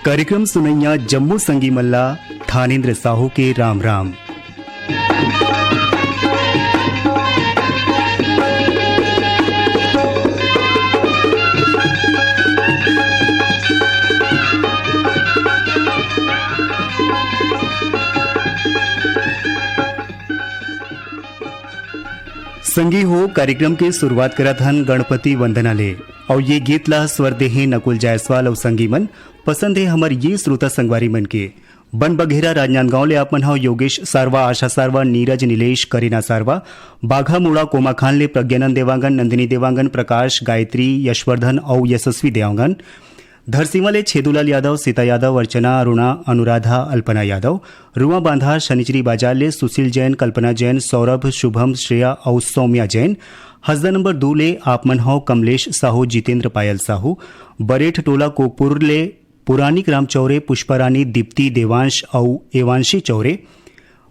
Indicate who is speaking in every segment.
Speaker 1: कार्यक्रम सुनैया जम्मू संगी मल्ला थानेन्द्र साहू के राम राम। संगी हो कार्यक्रम के शुरुआत करत हन गणपति वंदना ले और ये गीत ला स्वर देहे नकुल जायसवाल और संगी मन पसंद है हमर ये श्रोता संगवारी मन के बन बघेरा राजनांदगांव ले आपमन हो योगेश सारवा, आशा सारवा, नीरज, नीलेश, करीना सारवा, बाघा मुड़ा, कोमा खान ले प्रज्ञानंद देवांगन, नंदिनी देवांगन, प्रकाश, गायत्री, यशवर्धन और यशस्वी देवांगन, धरसीमा ले छेदुलाल यादव, सीता यादव, अर्चना, अरुणा, अनुराधा, अल्पना यादव, रुआ बांधा, शनिचरी बाजार ले सुशील जैन, कल्पना जैन, सौरभ, शुभम, श्रेया और सौम्या जैन, हसदा नंबर 2 ले आपमन हो कमलेश साहू, जितेंद्र पायल साहू, बरेठ टोला कोकपुर ले पुरानी राम चौरे, पुष्पारानी, दीप्ति, देवांश और एवांशी चौरे,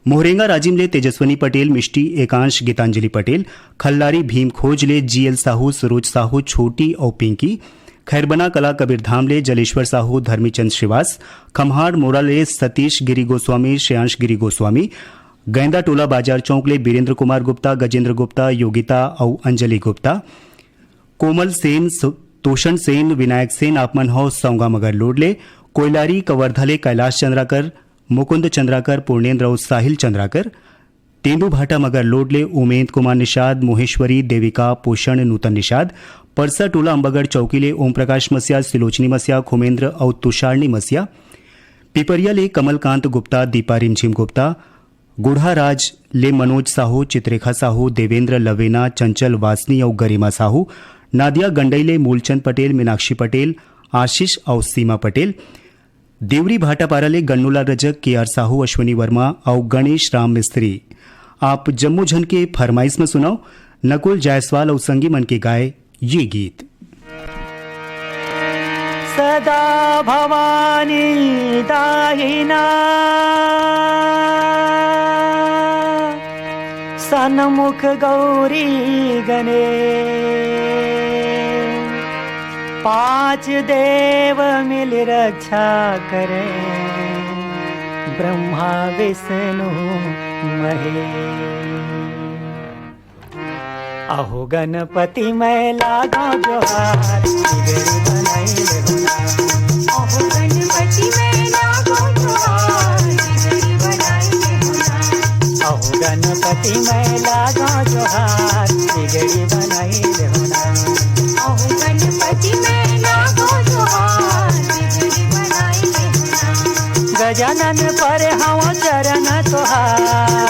Speaker 1: मोहरेंगा राजिम ले तेजस्वनी पटेल, मिष्टी, एकांश, गीतांजलि पटेल, खल्लारी भीम खोज ले जीएल साहू, सरोज साहू, छोटी और पिंकी, खैरबना कला कबीरधाम ले जलेश्वर साहू, धर्मीचंद श्रीवास, खम्हाड़ मोरा ले सतीश गिरी गोस्वामी, श्रेयांश गिरी गोस्वामी, गेंदा टोला बाजार चौक ले बीरेंद्र कुमार गुप्ता, गजेंद्र गुप्ता, योगिता और अंजलि गुप्ता, कोमल सेन, तोषण सेन, विनायक सेन आपमन हो सौंगा मगर लोड ले, कोयलारी कवर्धले कैलाश चंद्राकर, मुकुंद चंद्राकर, पूर्णेंद्र और साहिल चंद्राकर, तेंदू भाटा मगर लोड ले उमेद कुमार निषाद, मोहेश्वरी, देविका, पोषण, नूतन निषाद, परसा टोला अंबागढ़ चौकी ले ओम प्रकाश मसिया, सिलोचनी मसिया, खुमेंद्र और तुषारनी मसिया, पिपरिया ले कमलकांत गुप्ता, दीपा रिमझिम गुप्ता, गुढ़ा राज ले मनोज साहू, चित्रेखा साहू, देवेंद्र, लवेना, चंचल, वासनी और गरिमा साहू, नादिया गंडई ले मूलचंद पटेल, मीनाक्षी पटेल, आशीष और सीमा पटेल, देवरी भाटापारा ले गन्नूलाल रजक, केआर साहू, अश्विनी वर्मा और गणेश राम मिस्त्री। आप जम्मू झन के फरमाइश में सुनाओ नकुल जायसवाल और संगी मन के गाए ये गीत।
Speaker 2: सदा भवानी दाहिना सन्मुख गौरी गणे, 5 देव मिल रक्षा करे, ब्रह्मा विष्णु महेश। अहो गणपति मैं लागो जोहार, बिगड़ी बनाई ले होना।
Speaker 3: अहो गणपति मैं लागो जोहार, बिगड़ी बनाई ले होना।
Speaker 2: अहो गणपति मैं लागो जोहार, बिगड़ी बनाई ले होना।
Speaker 3: अहो गणपति मैं लागो जोहार, बिगड़ी बनाई ले होना।
Speaker 2: गजानन पर हवा चरण तोहार,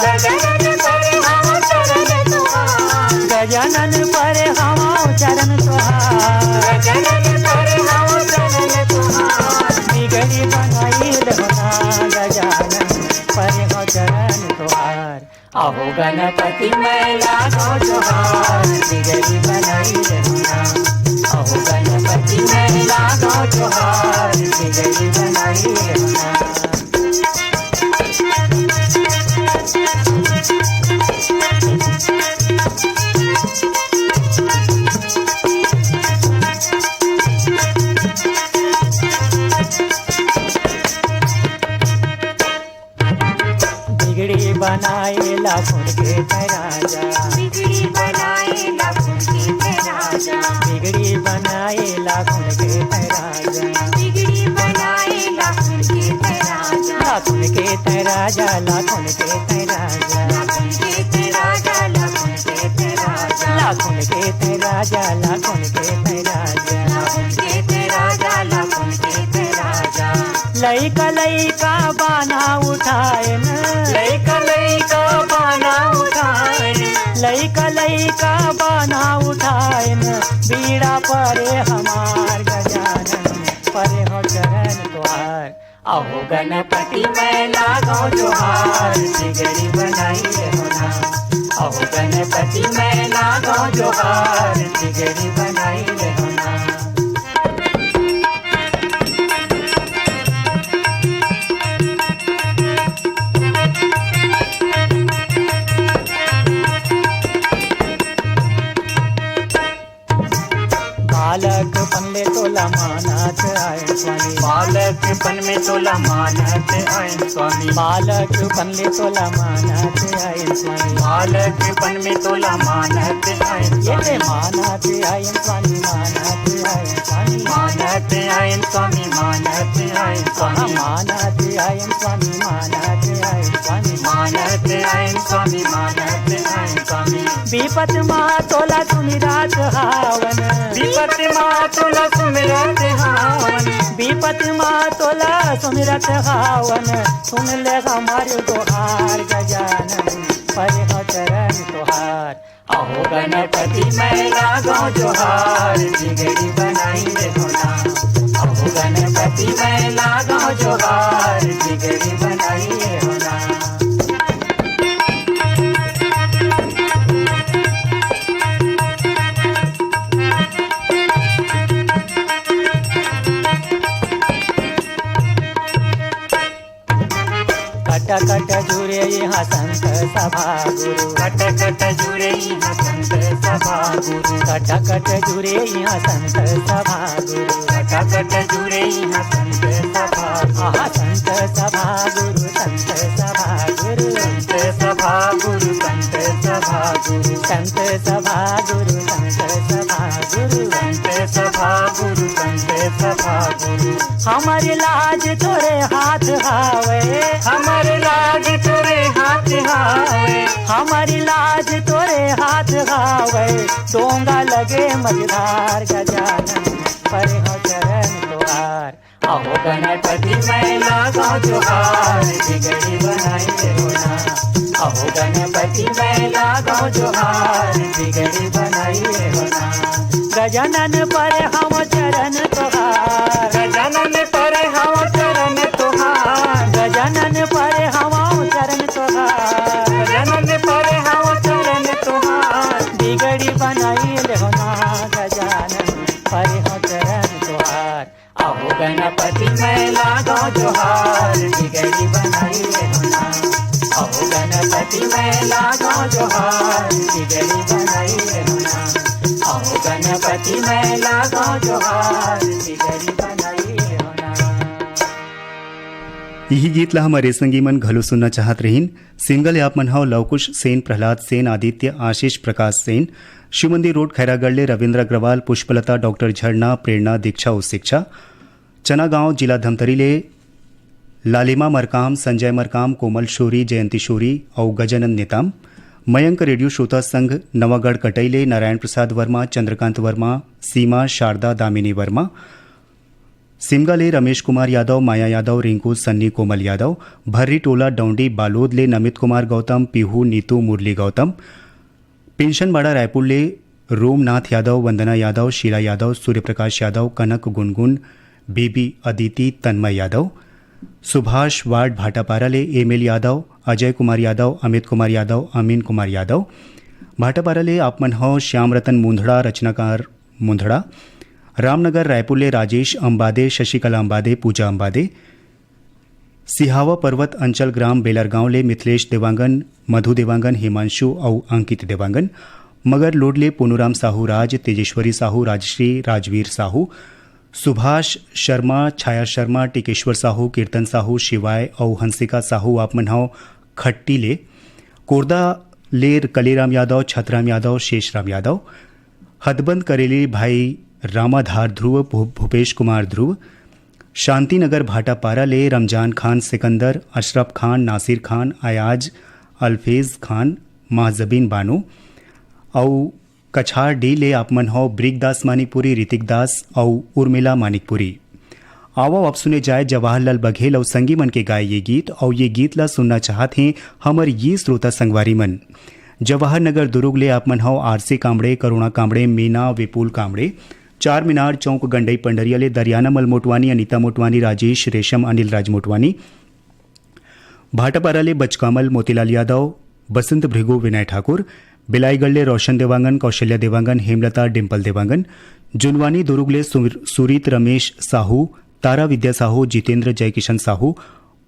Speaker 3: गजानन पर हवा चरण तोहार,
Speaker 2: गजानन पर हवा चरण तोहार,
Speaker 3: गजानन पर हवा चरण तोहार।
Speaker 2: बिगड़ी बनाई ले होना, गजानन पर हवा चरण तोहार। अहो गणपति मैं लागो जोहार, बिगड़ी बनाई ले होना। अहो गणपति मैं लागो जोहार, बिगड़ी बनाई ले होना। बिगड़ी बनाए लाखुन के राजा,
Speaker 3: बिगड़ी बनाए लाखुन के राजा,
Speaker 2: बिगड़ी बनाए लाखुन के राजा,
Speaker 3: बिगड़ी बनाए लाखुन के राजा,
Speaker 2: लाखुन के राजा, लाखुन के राजा,
Speaker 3: लाखुन के राजा, लाखुन के राजा,
Speaker 2: लाखुन के राजा, लाखुन के राजा,
Speaker 3: लाखुन के राजा, लाखुन के राजा।
Speaker 2: लइका लइका बाना उठाए न,
Speaker 3: लइका लइका बाना उठाए,
Speaker 2: लइका लइका बाना उठाए न, बीड़ा परे हमार गजानन परे हो चरण तोहार। अहो गणपति मैं लागो जोहार, बिगड़ी बनाई ले होना। अहो गणपति मैं लागो जोहार, बिगड़ी बनाई ले होना। बालकपण ले तोला मानत आहे स्वामी
Speaker 4: बालकपण में तोला मानत आहे स्वामी
Speaker 2: बालकपण ले तोला मानत आहे स्वामी
Speaker 4: बालकपण में तोला मानत आहे
Speaker 2: येते
Speaker 4: स्वामी
Speaker 2: मानत आहे स्वामी मानत आहे स्वामी
Speaker 4: मानत आहे स्वामी मानत आहे स्वामी
Speaker 2: मानत आहे स्वामी मानत आहे स्वामी
Speaker 4: मानत आहे स्वामी मानत आहे स्वामी
Speaker 2: विपत मा तोला तुम्ही रात हावन
Speaker 4: विपत मा तुला सुमिरत हावन
Speaker 2: विपत मा तोला सुमिरत हावन सुन ले हमारे दोहार गजानन परे हो चरण तोहार
Speaker 4: अहो गणपति मैं लागो जोहार जिगरी बनाएंगे होना अहो गणपति मैं लागो जोहार जिगरी बनाएंगे होना
Speaker 2: कट कट जुरे यहाँ संत सभा गुरु
Speaker 4: कट कट जुरे यहाँ संत सभा गुरु
Speaker 2: कट कट जुरे यहाँ संत सभा गुरु
Speaker 4: कट कट जुरे यहाँ संत सभा
Speaker 2: आहा संत सभा गुरु संत सभा गुरु
Speaker 4: संत सभा गुरु संत सभा गुरु
Speaker 2: संत सभा गुरु संत सभा गुरु
Speaker 4: संत सभा गुरु संत सभा गुरु
Speaker 2: हमारी लाज तोरे हाथ हावे
Speaker 4: हमारे लाज तोरे हाथ हावे
Speaker 2: हमारी लाज तोरे हाथ हावे डोंगा लगे मझधार गजानन परे हो चरण तोहार
Speaker 4: अहो गणपति मैं लागो जोहार जिगरी बनाएंगे होना अहो गणपति मैं लागो जोहार जिगरी बनाएंगे होना
Speaker 2: गजानन परे हम चरण तोहार
Speaker 4: गजानन पर हम चरण तुहार
Speaker 2: गजानन परे हम चरण तोहार
Speaker 4: गजानन पर हम चरण तुहार
Speaker 2: बिगड़ी बनाई ले होना गजानन परे हो चरण तोहार
Speaker 4: अहो गणपति मैं लागो जोहार जिगरी बनाएंगे होना अहो गणपति मैं लागो जोहार जिगरी बनाएंगे होना अहो गणपति मैं लागो जोहार जिगरी बनाएंगे होना
Speaker 1: यही गीत ला हमारे संगी मन घलो सुनना चाहत रहीन सिंगल आप मन हव लवकुश सेन प्रहलाद सेन आदित्य आशीष प्रकाश सेन शिव मंदिर रोड खैरागढ़ रविंद्र अग्रवाल पुष्पलता डॉक्टर झरना प्रेरणा दीक्षा और शिक्षा चना गांव जिला धमतरी ले लालिमा मरकाम संजय मरकाम कोमल शोरी जयंती शोरी और गजानन नेताम मयंक रेडियो श्रोता संघ नवागढ़ कटैले नारायण प्रसाद वर्मा चंद्रकांत वर्मा सीमा शारदा दामिनी वर्मा सिमगाले रमेश कुमार यादव माया यादव रिंकू सन्नी कोमल यादव भर्री टोला डौंडी बालोद ले नमित कुमार गौतम पीहू नीतू मुरली गौतम पेंशनबाड़ा रायपुर ले रोमनाथ यादव वंदना यादव शीला यादव सूर्यप्रकाश यादव कनक गुनगुन बीबी अदिति तन्मय यादव सुभाष वार्ड भाटापारा ले एमएल यादव अजय कुमार यादव अमित कुमार यादव अमीन कुमार यादव भाटापारा ले आपमन हो श्याम रतन मुंधड़ा रचनाकार मुंधड़ा रामनगर रायपुर ले राजेश अंबादे शशिकला अंबादे पूजा अंबादे सिहावा पर्वत अंचल ग्राम बेलरगांव ले मिथिलेश देवांगन मधु देवांगन हिमांशु और अंकित देवांगन मगर लोड ले पुनुराम साहू राज तेजेश्वरी साहू राजश्री राजवीर साहू सुभाष शर्मा छाया शर्मा टिकेश्वर साहू कीर्तन साहू शिवाय और हंसिका साहू आपमन हो खट्टी ले कोरदा ले कलीराम यादव छतराम यादव शेषराम यादव हदबंद करेली भाई रामाधार ध्रुव भूपेश कुमार ध्रुव शांतिनगर भाटापारा ले रमजान खान सिकंदर अशरफ खान नासिर खान अयाज अल्फेज खान महजबीन बानो और कछार डी ले आपमन हो ब्रिकदास मानिकपुरी ऋतिक दास और उर्मिला मानिकपुरी आओ अब सुने जाए जवाहरलाल बघेल और संगी मन के गाए ये गीत और ये गीत ला सुनना चाहते हैं हमर ये श्रोता संगवारी मन जवाहर नगर दुर्ग ले आपमन हो आरसी कामड़े करुणा कामड़े मीना विपुल कामड़े चार मीनार चौक गंडई पंडरिया ले दरियाना मल मोटवानी अनीता मोटवानी राजेश रेशम अनिल राज मोटवानी भाटापारा ले बचकामल मोतीलाल यादव बसंत भृगु विनय ठाकुर बिलाईगढ़ ले रोशन देवांगन कौशल्या देवांगन हेमलता डिम्पल देवांगन जुनवानी दुर्ग ले सुरीत रमेश साहू तारा विद्या साहू जितेंद्र जयकिशन साहू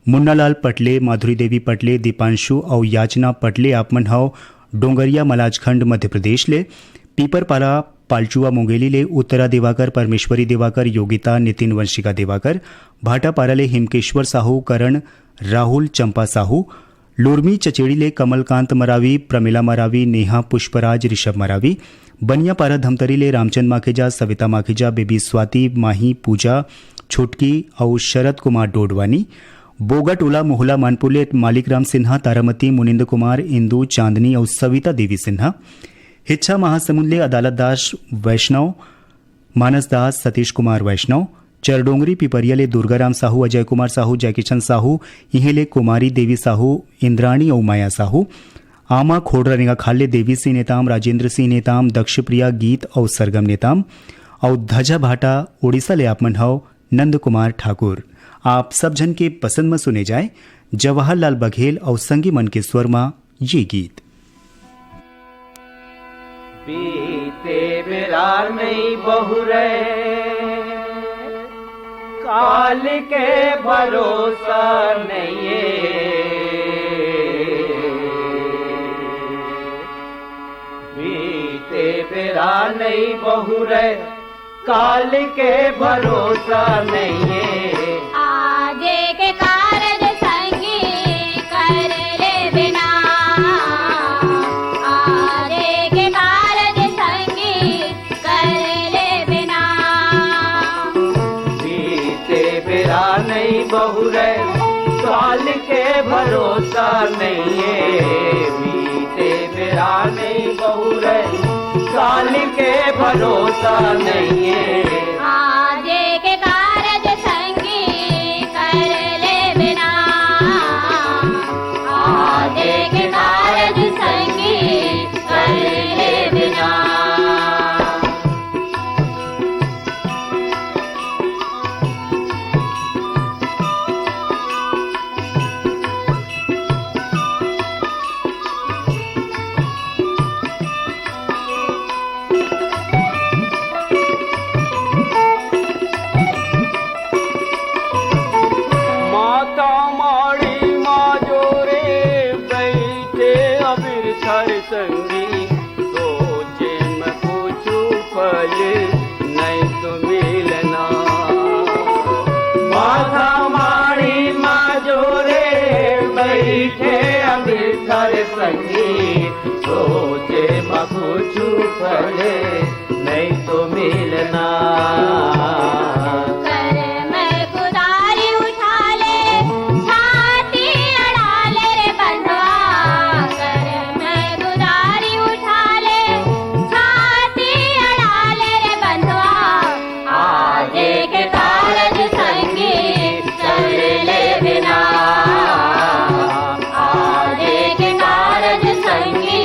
Speaker 1: मुन्नालाल पटले माधुरी देवी पटले दीपांशु और याचना पटले आपमन हव डोंगरिया मलाजखंड मध्य प्रदेश ले पीपरपारा पालचुआ मुंगेली ले उत्तरा दिवाकर, परमेश्वरी दिवाकर, योगिता, नितिन वंशिका दिवाकर, भाटापारा ले हिमकेश्वर साहू, करण राहुल, चंपा साहू, लुरमी चचेड़ी ले कमलकांत मरावी, प्रमिला मरावी, नेहा पुष्पराज, ऋषभ मरावी, बनियापारा धमतरी ले रामचंद माखीजा, सविता माखीजा, बेबी स्वाति, माही, पूजा, छुटकी और शरद कुमार डोडवानी, बोगाटोला मोहला मानपुर ले मालिकराम सिन्हा, तारामती, मुनिंद कुमार, इंदू, चांदनी और सविता देवी सिन्हा, हिच्छा महासमुंद ले अदालत दास वैष्णव, मानस दास, सतीश कुमार वैष्णव, चरडोंगरी पिपरिया ले दुर्गाराम साहू, अजय कुमार साहू, जयकिशन साहू, इहेले कुमारी देवी साहू, इंद्राणी और माया साहू, आमा खोडरा रेंगा खाले देवी सिंह नेताम, राजेंद्र सिंह नेताम, दक्ष प्रिया गीत और सरगम नेताम और धजा भाटा उड़ीसा ले आपमन हव नंद कुमार ठाकुर। आप सब जन के पसंद में सुने जाए जवाहरलाल बघेल और संगी मन के स्वर में ये गीत।
Speaker 2: बीते बिरार नहीं बहुरे, काल के भरोसा नहीं बीते बिरार नहीं बहुरे, काल के भरोसा नहीं
Speaker 3: आजे के कारज संगी कर ले बिना, आजे के कारज संगी कर ले बिना,
Speaker 2: बीते बिरा नहीं बहुरे, काल के भरोसा नहीं बीते बिरा नहीं बहुरे, काल के भरोसा नहीं
Speaker 3: आजे के कारज संगी कर ले बिना, आजे के कारज संगी कर ले बिना।
Speaker 2: माता माड़ी माजोरे बैठे अबीर थर संगी, सोचे में पूछू फल नहीं तो मिलना। माता माड़ी माजोरे बैठे अबीर थर संगी, सोचे में पूछू फल नहीं तो मिलना।
Speaker 3: कर मैं कुदारी उठा ले, छाती अड़ा ले रे बंधवा, कर मैं कुदारी उठा ले, छाती अड़ा ले रे बंधवा, आजे के कारज संगी कर ले बिना, आजे के कारज संगी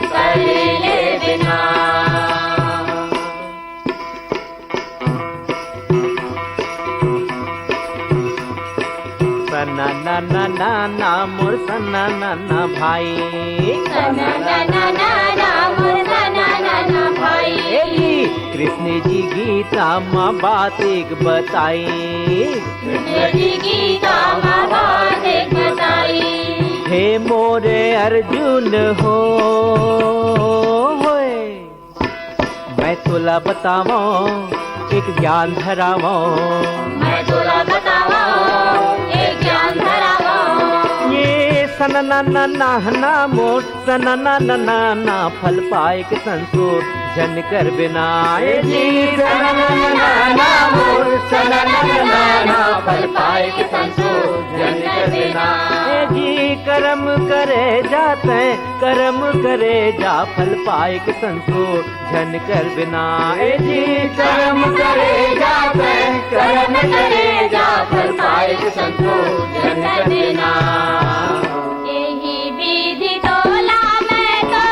Speaker 3: कर ले बिना।
Speaker 2: सना ना ना ना ना मोर सना ना ना भाई,
Speaker 3: सना ना ना ना ना मोर सना ना ना भाई,
Speaker 2: कृष्ण जी गीता माँ बात एक बताई,
Speaker 3: कृष्ण जी गीता माँ बात एक बताई,
Speaker 2: हे मोरे अर्जुन हो होए, मैं तुला बतावो एक ज्ञान धरावो,
Speaker 3: मैं तोला बतावा एक ज्ञान धरावा,
Speaker 2: ये सना ना ना ना ना मोर सना ना ना ना ना फल पाए के संसोर जन कर बिना। जी सना ना ना ना ना मोर सना ना ना ना ना फल पाए के संसोर जन कर बिना। जी कर्म करे जाते कर्म करे जा फल पाए के संसोर जन कर बिना। जी कर्म करे जाते कर्म करे जा फल पाए के संसोर जन कर बिना।
Speaker 3: यही विधि तोला मैं तो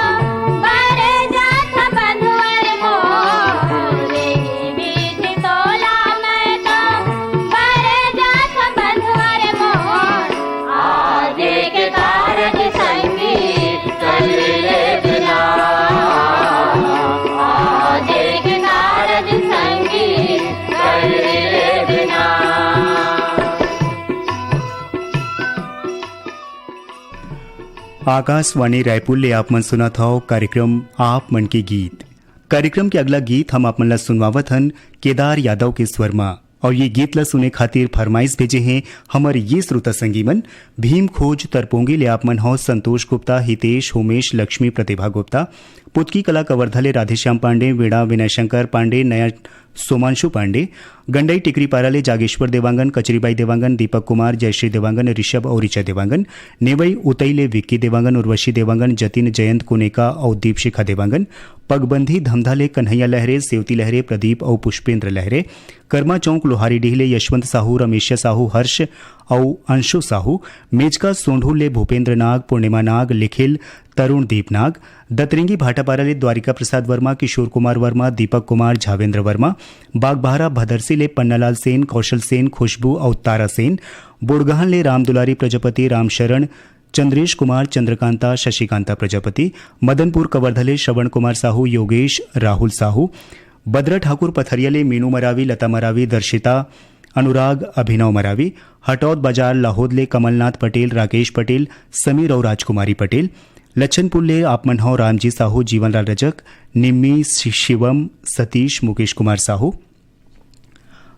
Speaker 3: बर जात बंधुअर मोर, यही विधि तोला मैं तो बर जात बंधुअर मोर, आजे के कारज संगी कर ले बिना, आजे के कारज संगी कर ले बिना।
Speaker 1: आकाशवाणी रायपुर ले आप मन सुना था कार्यक्रम आप मन के गीत। कार्यक्रम के अगला गीत हम आप मन ला सुनवावत हन केदार यादव के स्वर में और ये गीत ला सुने खातिर फरमाइश भेजे हैं हमारे ये श्रोता संगी मन भीम खोज तरपोंगी ले आप मन हो संतोष गुप्ता, हितेश, उमेश, लक्ष्मी, प्रतिभा गुप्ता, पुतकी कला कवर्धले, राधेश्याम पांडे, वेड़ा, विनय शंकर पांडे, नया सोमांशु पांडे, गंडई टिकरी पाराले, जागेश्वर देवांगन, कचरीबाई देवांगन, दीपक कुमार, जयश्री देवांगन, ऋषभ और ऋचा देवांगन, नेवई उतईले विक्की देवांगन, उर्वशी देवांगन, जतिन, जयंत कुनेका और दीपशिखा देवांगन, पगबंधी धमधाले, कन्हैया लहरे, सेवती लहरे, प्रदीप और पुष्पेंद्र लहरे, कर्मा चौक, लोहारी डीहले, यशवंत साहू, रमेशिया साहू, हर्ष और अंशु साहू, मेजका सोंढूले, भूपेंद्र नाग, पूर्णिमा नाग, लिखिल, तरुण दीप नाग, दतरिंगी भाटापाराले, द्वारिका प्रसाद वर्मा, किशोर कुमार वर्मा, दीपक कुमार, झावेंद्र वर्मा, बागबहारा भदरसीले, पन्नालाल सेन, कौशल सेन, खुशबू और तारा सेन, बुड़गहन ले, राम दुलारी प्रजापति, रामशरण, चंद्रेश कुमार, चंद्रकांता, शशिकांता प्रजापति, मदनपुर कवर्धले, श्रवण कुमार साहू, योगेश, राहुल साहू, बद्रा ठाकुर पथरियाले, मीनू मरावी, लता मरावी, दर्शिता, अनुराग, अभिनव मरावी, हटौद बाजार लाहौदले, कमलनाथ पटेल, राकेश पटेल, समीर और राजकुमारी पटेल, लच्छनपुरले आपमनहो, रामजी साहू, जीवनलाल रजक, निम्मी, शिवम, सतीश, मुकेश कुमार साहू,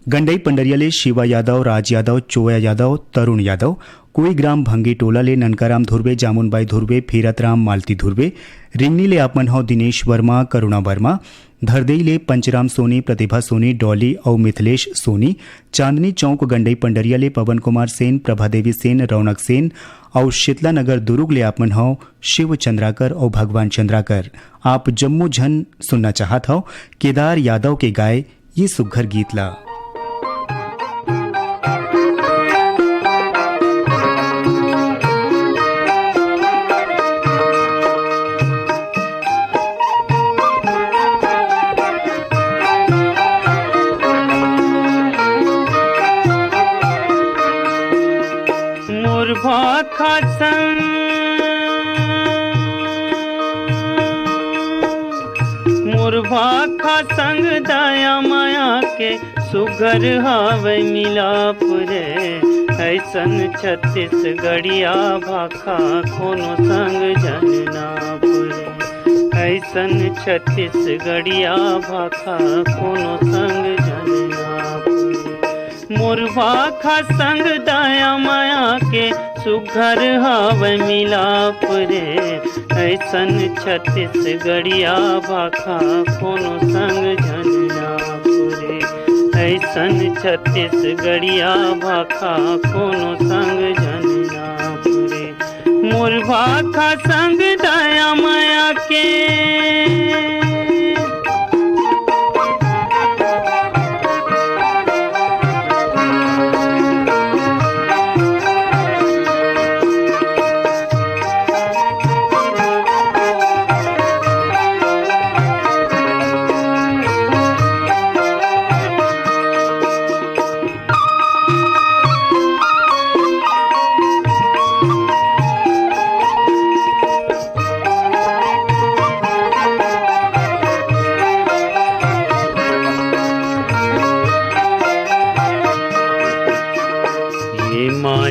Speaker 1: गंडई पंडरियाले, शिवा यादव, राज यादव, चोया यादव, तरुण यादव, कोई ग्राम भंगी टोलाले, ननकाराम धुर्वे, जामुनबाई धुर्वे, फीरतराम मालती धुर्वे, रिंगनीले आपमनहो, दिनेश वर्मा, करुणा वर्मा, धरदेईले, पंचराम सोनी, प्रतिभा सोनी, डॉली और मिथिलेश सोनी, चांदनी चौक गंडई पंडरियाले, पवन कुमार सेन, प्रभादेवी सेन, रौनक सेन और शीतला नगर दुरुगले आपमन हो, शिव चंद्राकर और भगवान चंद्राकर। आप जम्मू झन सुनना चाहत हो केदार यादव के गाय ये सुघर गीत ला।
Speaker 2: मुरभाखा संग दया माया के सुघर हावे मिलाप रे, ऐसन छत्तीसगढ़िया भाखा कोनो संग जननाप रे, ऐसन छत्तीसगढ़िया भाखा कोनो संग जननाप रे। मुरभाखा संग दया माया के सुघर हावे मिलाप रे, ऐसन छत्तीसगढ़िया भाखा कोनो संग जननाप रे, ऐसन छत्तीसगढ़िया भाखा कोनो संग जननाप रे। मुरभाखा संग दया माया के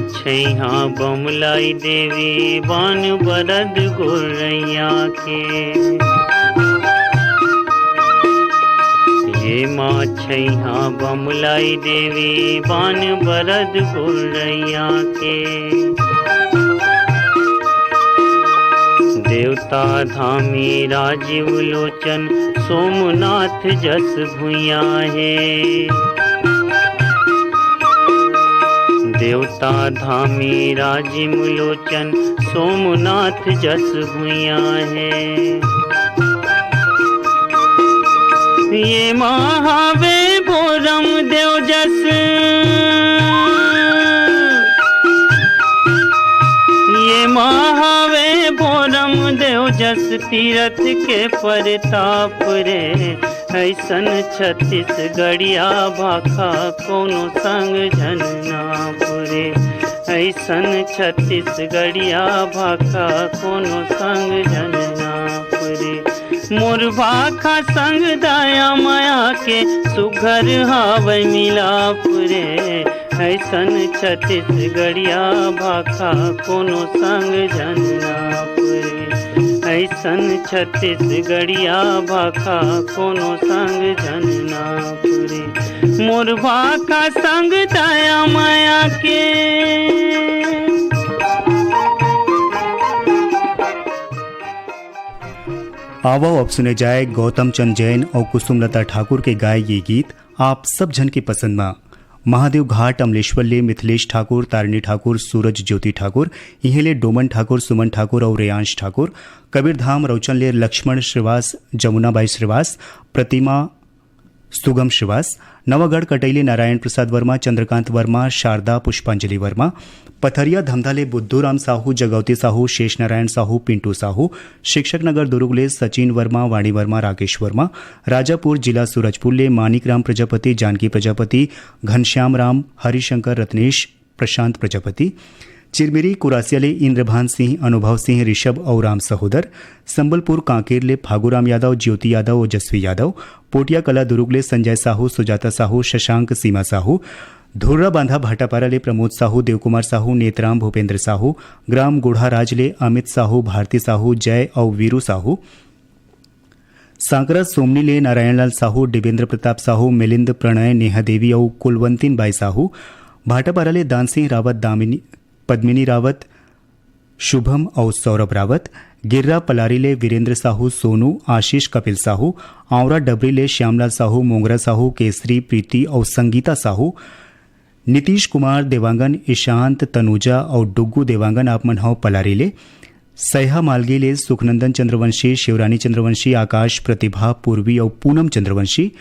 Speaker 2: छैहा बमलाई देवी बान बरद गोरैया के, ये माँ छैहा बमलाई देवी बान बरद गोरैया के। देवता धामी राजीव लोचन सोमनाथ जस भुइया है, देवता धामी राजीव लोचन सोमनाथ जस भुइया है। ये महावे भोरम देव जस, ये महावे भोरम देव जस तीरथ के परताप रे, ऐसन छत्तीसगढ़िया भाखा कोनो संग जननाप रे, ऐसन छत्तीसगढ़िया भाखा कोनो संग जननाप रे। मुरभाखा संग दया माया के सुघर हावे मिलाप रे, ऐसन छत्तीसगढ़िया भाखा कोनो संग जननाप रे,
Speaker 4: ऐसन छत्तीसगढ़िया भाखा कोनो संग जन ना पुरे मोर भाखा संग दया माया के
Speaker 1: आओ अब सुने जाए गौतम चंद जैन और कुसुमलता ठाकुर के गाए ये गीत आप सब जन की पसंद में। महादेव घाट अमलेश्वरले मिथिलेश ठाकुर, तारिणी ठाकुर, सूरज ज्योति ठाकुर, इहेले डोमन ठाकुर, सुमन ठाकुर और रेयांश ठाकुर, कबीरधाम रौचनले लक्ष्मण श्रीवास, जमुनाबाई श्रीवास, प्रतिमा सुगम श्रीवास, नवागढ़ कटैले नारायण प्रसाद वर्मा, चंद्रकांत वर्मा, शारदा पुष्पांजलि वर्मा, पथरिया धमधाले बुद्धूराम साहू, जगौती साहू, शेष नारायण साहू, पिंटू साहू, शिक्षक नगर दुर्गले सचिन वर्मा, वाणी वर्मा, राकेश वर्मा, राजापुर जिला सूरजपुरले मानिकराम प्रजापति, जानकी प्रजापति, घनश्याम राम, हरिशंकर रत्नेश, प्रशांत प्रजापति, चिरमिरी कुरासियाले इंद्रभान सिंह, अनुभव सिंह, ऋषभ और राम सहोदर, संबलपुर कांकेरले फागुराम यादव, ज्योति यादव, ओजस्वी यादव, पोटिया कला दुर्गले संजय साहू, सुजाता साहू, शशांक, सीमा साहू, धुर्रा बांधा भाटापाराले प्रमोद साहू, देवकुमार साहू, नेतराम भूपेंद्र साहू, ग्राम गुढ़ाराजले अमित साहू, भारती साहू, जय और वीरू साहू, सांकरा सोमनीले नारायणलाल साहू, देवेंद्र प्रताप साहू, मिलिंद प्रणय, नेहा देवी और कुलवंतीन बाई साहू, भाटापाराले दानसिंह रावत, दामिनी पद्मिनी रावत, शुभम और सौरभ रावत, गिर्रा पलारीले वीरेंद्र साहू, सोनू, आशीष कपिल साहू, आंवरा डबरीले श्यामलाल साहू, मोंगरा साहू, केसरी, प्रीति और संगीता साहू, नीतीश कुमार देवांगन, ईशांत, तनुजा और डुग्गू देवांगन आप मन हव पलारीले, सह्या मालगीले सुखनंदन चंद्रवंशी, शिवरानी चंद्रवंशी, आकाश, प्रतिभा, पूर्वी और पूनम चंद्रवंशी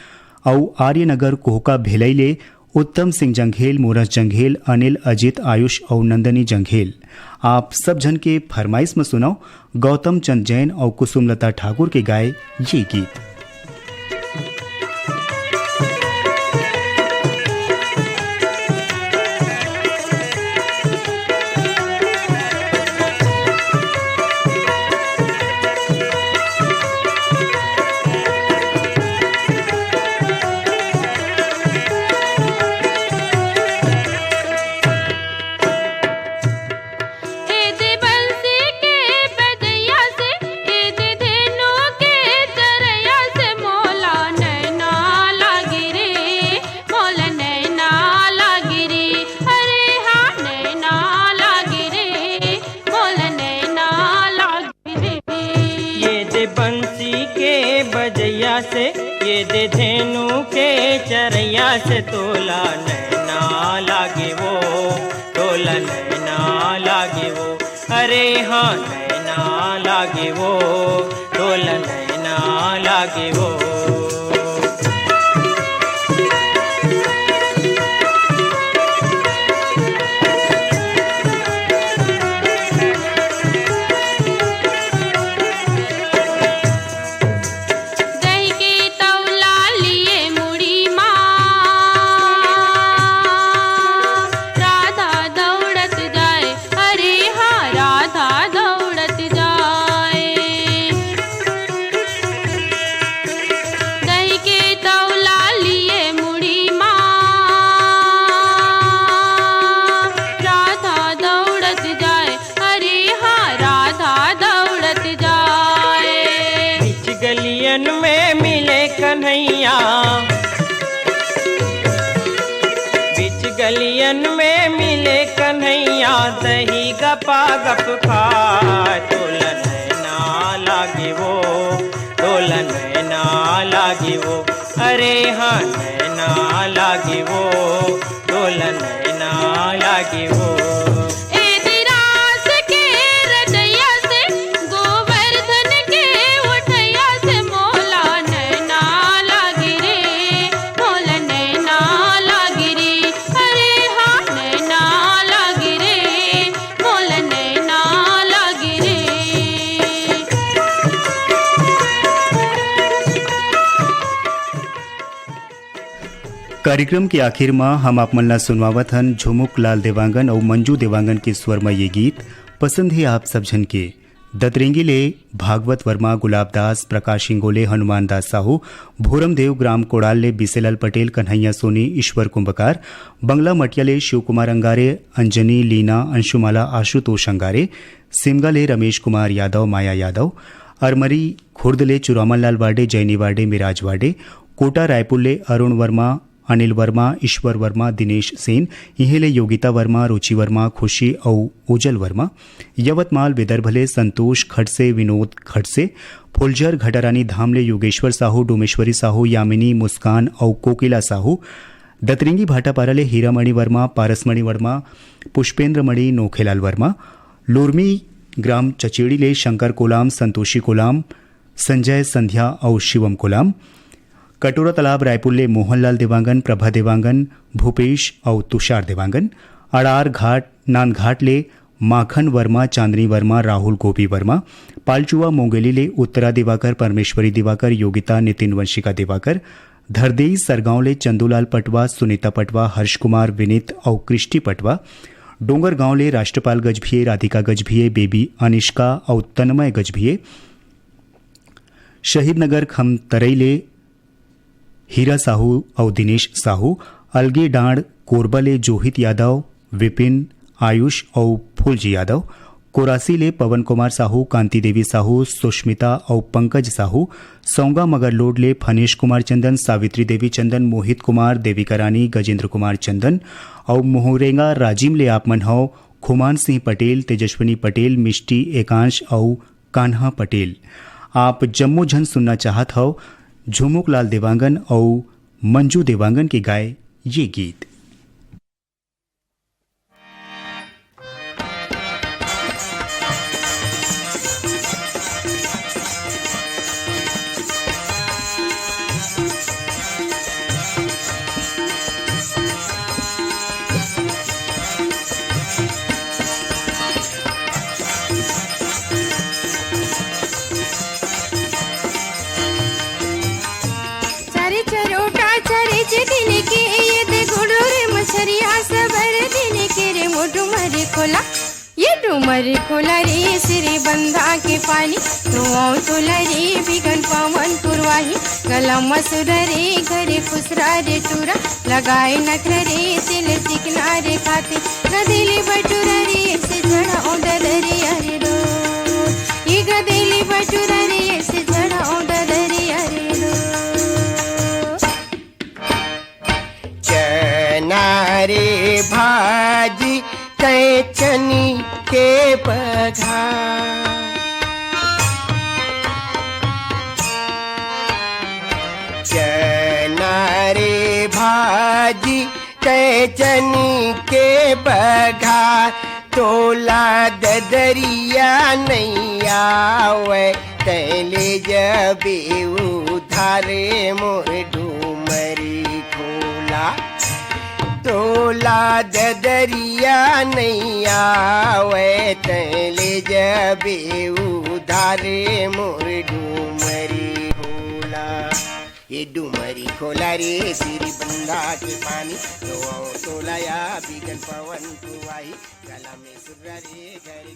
Speaker 1: और आर्यनगर कोहका भेलैले उत्तम सिंह जंघेल, मोरस जंघेल, अनिल, अजित, आयुष और नंदनी जंघेल आप सब जन के फरमाइश में सुनाओ गौतम चंद जैन और कुसुमलता ठाकुर के गाए ये गीत।
Speaker 2: से ये दे धेनु के चरैया से तोला नैना लागे वो, तोला नैना लागे वो, अरे हाँ नैना लागे वो, तोला नैना लागे वो। बीच गलियन में मिले कन्हैया, दही गपा गप खाए, तोला नैना लागे वो, तोला नैना लागे वो, अरे हाँ नैना लागे वो, तोला नैना लागे वो।
Speaker 1: कार्यक्रम के आखिर में हम आप मन ला सुनवावत हन झुमुक लाल देवांगन और मंजू देवांगन के स्वर में ये गीत पसंद है आप सब जन के। दतरेंगी ले भागवत वर्मा, गुलाब दास, प्रकाश इंगोले, हनुमान दास साहू, भूरम देव, ग्राम कोड़ाल ले बीसेलाल पटेल, कन्हैया सोनी, ईश्वर कुंभकार, बंगला मटिया ले शिव कुमार अंगारे, अंजनी, लीना, अंशुमाला, आशुतोष अंगारे, सिमगा ले रमेश कुमार यादव, माया यादव, अरमरी खुर्द ले चुरामन लाल वाडे, जैनी वाडे, मिराज वाडे, कोटा रायपुर ले अरुण वर्मा, अनिल वर्मा, ईश्वर वर्मा, दिनेश सेन, इहेले योगिता वर्मा, रुचि वर्मा, खुशी और उजल वर्मा, यवतमाल विदर्भले संतोष खडसे, विनोद खडसे, फुलझर घटारानी धामले योगेश्वर साहू, डोमेश्वरी साहू, यामिनी, मुस्कान और कोकिला साहू, दतरिंगी भाटापाराले हीरामणि वर्मा, पारसमणि वर्मा, पुष्पेंद्रमणि, नोखेलाल वर्मा, लोरमी ग्राम चचेड़ी ले शंकर कोलाम, संतोषी कोलाम, संजय संध्या और शिवम कोलाम, कटोरा तालाब रायपुर ले मोहनलाल देवांगन, प्रभा देवांगन, भूपेश और तुषार देवांगन, अड़ार घाट नानघाट ले माखन वर्मा, चांदनी वर्मा, राहुल गोपी वर्मा, पालचुआ मोंगेली ले उत्तरा दिवाकर, परमेश्वरी दिवाकर, योगिता, नितिन वंशिका दिवाकर, धरदेई सरगांव ले चंदूलाल पटवा, सुनीता पटवा, हर्ष कुमार, विनीत और कृष्टि पटवा, डोंगर गांव ले राष्ट्रपाल गजभिये, राधिका गजभिये, बेबी अनिष्का और तन्मय गजभिये, शहीद नगर खमतरई ले हीरा साहू और दिनेश साहू, अलगे डांड कोरबा ले जोहित यादव, विपिन, आयुष और फूलजी यादव, कोरासी ले पवन कुमार साहू, कांति देवी साहू, सुष्मिता और पंकज साहू, सौंगा मगरलोड ले फनेश कुमार चंदन, सावित्री देवी चंदन, मोहित कुमार, देविका रानी, गजेंद्र कुमार चंदन और मोहरेंगा राजिम ले आपमन हौ, खुमान सिंह पटेल, तेजस्विनी पटेल, मिष्टी एकांश और कान्हा पटेल। आप जम्मो झन सुनना चाहत हो झुमुक लाल देवांगन और मंजू देवांगन के गाए ये गीत।
Speaker 3: खोला ये डूमर खोला रे सिरे बंधा के पानी तोला रे बिगन पवन पुरवाही गला मसूर रे घरे खुसरा रे टूरा लगाए नखर रे तिल चिकना रे खाते गदेली बटूरा रे से झड़ा औंदर रे अरे रो ये गदेली बटूरा रे से झड़ा औंदर रे अरे रो
Speaker 5: चना रे भाजी चनी के पघा चना रे भाजी चनी के पघा तोला ददरिया नहीं आवे तैले जबे उधारे मोर डूमरी खोला तोला ददरिया नहीं आवे तैले जबे उधारे मोर डूमरी खोला ये डूमरी खोला रे सिरी बंधा के पानी तोला या बिगन पवन पुवाही गला में सुर्रा रे घरे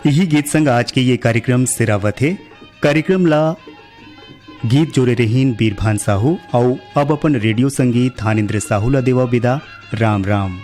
Speaker 1: यही गीत संग आज के ये कार्यक्रम सिरावत है। कार्यक्रम ला गीत जोड़े रहीन बीरभान साहू और अब अपन रेडियो संगीत थानेन्द्र साहू ला देवा विदा। राम राम।